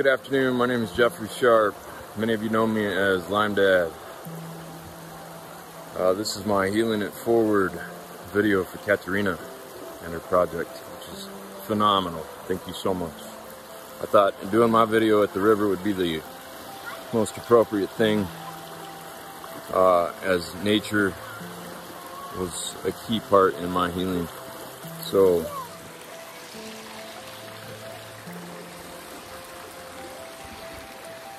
Good afternoon, my name is Jeffrey Sharp. Many of you know me as Lyme Dad. This is my Healing It Forward video for Katerina and her project, which is phenomenal. Thank you so much. I thought doing my video at the river would be the most appropriate thing, as nature was a key part in my healing. So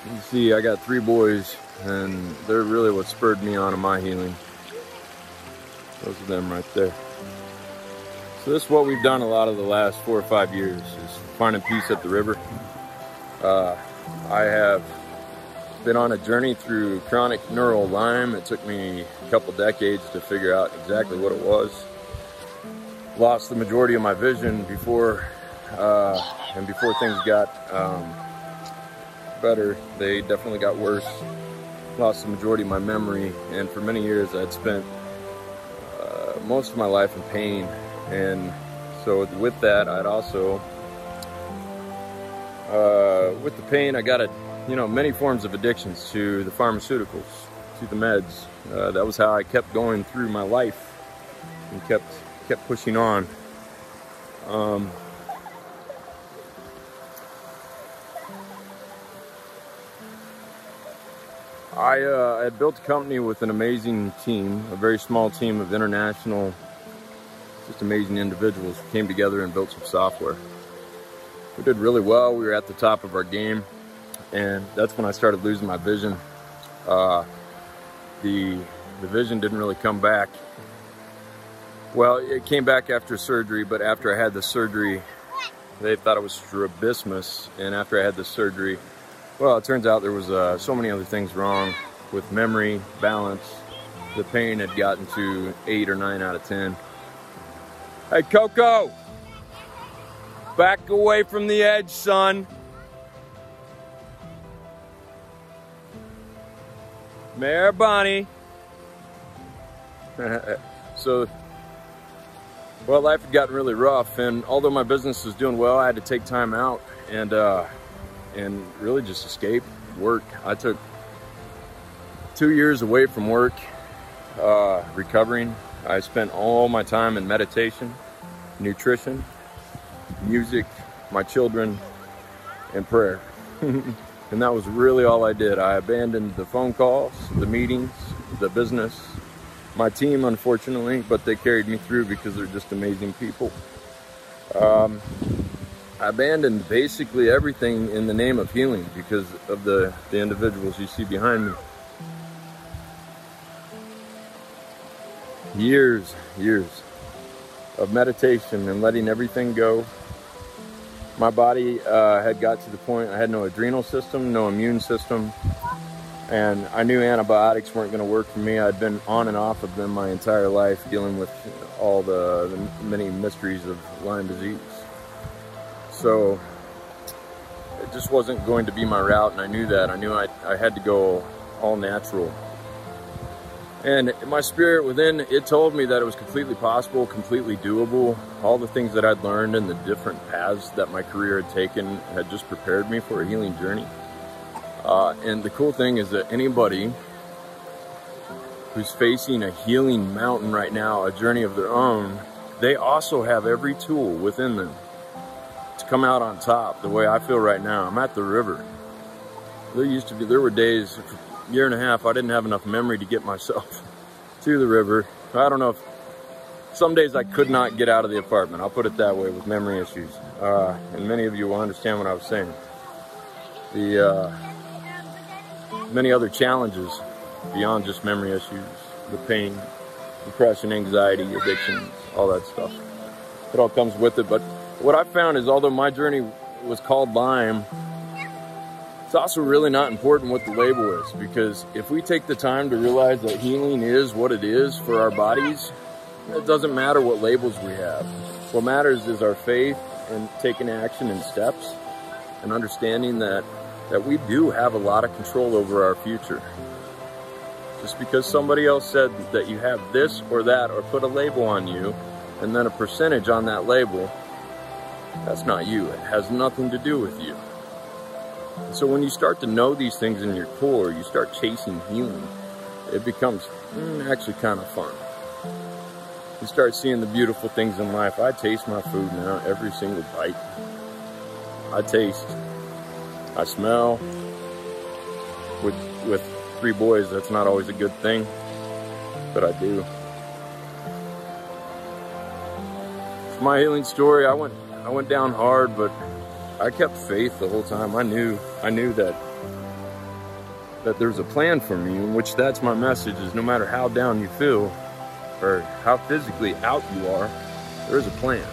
you see, I got 3 boys, and they're really what spurred me on in my healing. Those are them right there. So this is what we've done a lot of the last 4 or 5 years, is finding peace at the river. I have been on a journey through chronic Neuro Lyme. It took me a couple decades to figure out exactly what it was. Lost the majority of my vision before things got better. They definitely got worse. Lost the majority of my memory, and for many years I'd spent most of my life in pain. And so with that, I'd also with the pain, I got many forms of addictions to the pharmaceuticals, to the meds. That was how I kept going through my life and kept pushing on. I had built a company with an amazing team, a very small team of international, just amazing individuals who came together and built some software. We did really well. We were at the top of our game, and that's when I started losing my vision. The vision didn't really come back. Well, it came back after surgery, but after I had the surgery, they thought it was strabismus, and after I had the surgery, well, it turns out there was so many other things wrong with memory, balance. The pain had gotten to 8 or 9 out of 10. Hey, Coco! Back away from the edge, son. Mare Bonnie. So, well, life had gotten really rough, and although my business was doing well, I had to take time out and really just escape work. I took 2 years away from work, recovering. I spent all my time in meditation, nutrition, music, my children, and prayer. And that was really all I did. I abandoned the phone calls, the meetings, the business, my team, unfortunately, but they carried me through because they're just amazing people. I abandoned basically everything in the name of healing because of the individuals you see behind me. Years of meditation and letting everything go. My body had got to the point I had no adrenal system, no immune system, and I knew antibiotics weren't going to work for me. I'd been on and off of them my entire life, dealing with all the many mysteries of Lyme disease. So it just wasn't going to be my route, and I knew that. I knew I had to go all natural. And my spirit within, it told me that it was completely possible, completely doable. All the things that I'd learned and the different paths that my career had taken had just prepared me for a healing journey. And the cool thing is that anybody who's facing a healing mountain right now, a journey of their own, they also have every tool within them to come out on top the way I feel right now. I'm at the river. There were days, a year and a half, I didn't have enough memory to get myself to the river. I don't know if, some days I could not get out of the apartment. I'll put it that way, with memory issues. And many of you will understand what I was saying. The many other challenges beyond just memory issues, the pain, depression, anxiety, addictions, all that stuff. It all comes with it. But what I found is, although my journey was called Lyme, it's also really not important what the label is, because if we take the time to realize that healing is what it is for our bodies, it doesn't matter what labels we have. What matters is our faith and taking action and steps and understanding that we do have a lot of control over our future. Just because somebody else said that you have this or that, or put a label on you and then a percentage on that label, that's not you. It has nothing to do with you. So when you start to know these things in your core, you start chasing healing, it becomes actually kind of fun. You start seeing the beautiful things in life. I taste my food now, every single bite. I taste, I smell. With 3 boys, that's not always a good thing, but I do. For my healing story, I went down hard, but I kept faith the whole time. I knew that there's a plan for me, in which that's my message, is no matter how down you feel or how physically out you are, there is a plan.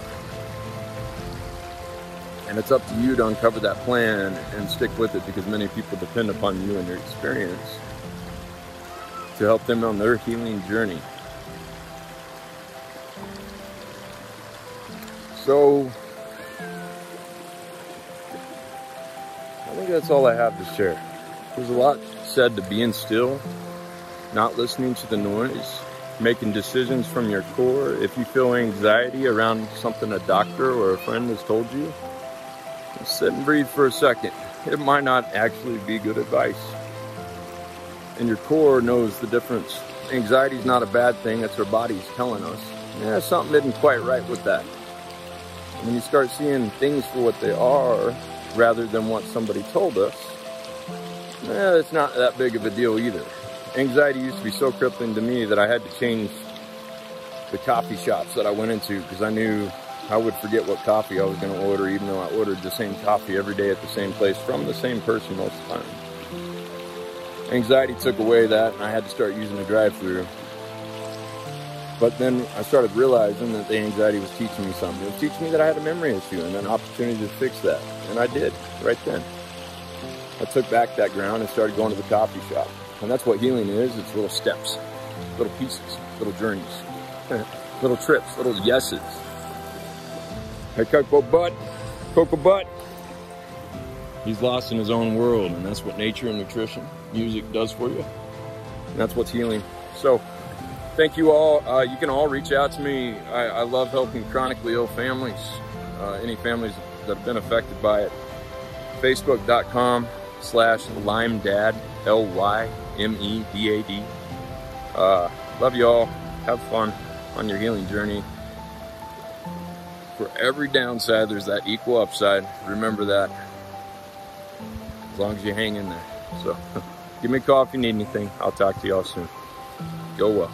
And it's up to you to uncover that plan and stick with it, because many people depend upon you and your experience to help them on their healing journey. So, I think that's all I have to share. There's a lot said to being still, not listening to the noise, making decisions from your core. If you feel anxiety around something a doctor or a friend has told you, just sit and breathe for a second. It might not actually be good advice. And your core knows the difference. Anxiety is not a bad thing. It's our bodies telling us, yeah, something isn't quite right with that. And when you start seeing things for what they are, rather than what somebody told us, it's not that big of a deal either. Anxiety used to be so crippling to me that I had to change the coffee shops that I went into, because I knew I would forget what coffee I was going to order, even though I ordered the same coffee every day at the same place from the same person most of the time. Anxiety took away that, and I had to start using a drive-thru. But then I started realizing that the anxiety was teaching me something. It was teaching me that I had a memory issue and an opportunity to fix that. And I did, right then. I took back that ground and started going to the coffee shop. And that's what healing is. It's little steps, little pieces, little journeys, little trips, little yeses. Hey, Cocoa Butt. He's lost in his own world, and that's what nature and nutrition, music does for you. And that's what's healing. So, thank you all. You can all reach out to me. I love helping chronically ill families, any families that have been affected by it. Facebook.com/LymeDad, LYMEDAD. Love you all. Have fun on your healing journey. For every downside, there's that equal upside. Remember that. As long as you hang in there. So, give me a call if you need anything. I'll talk to y'all soon. Go well.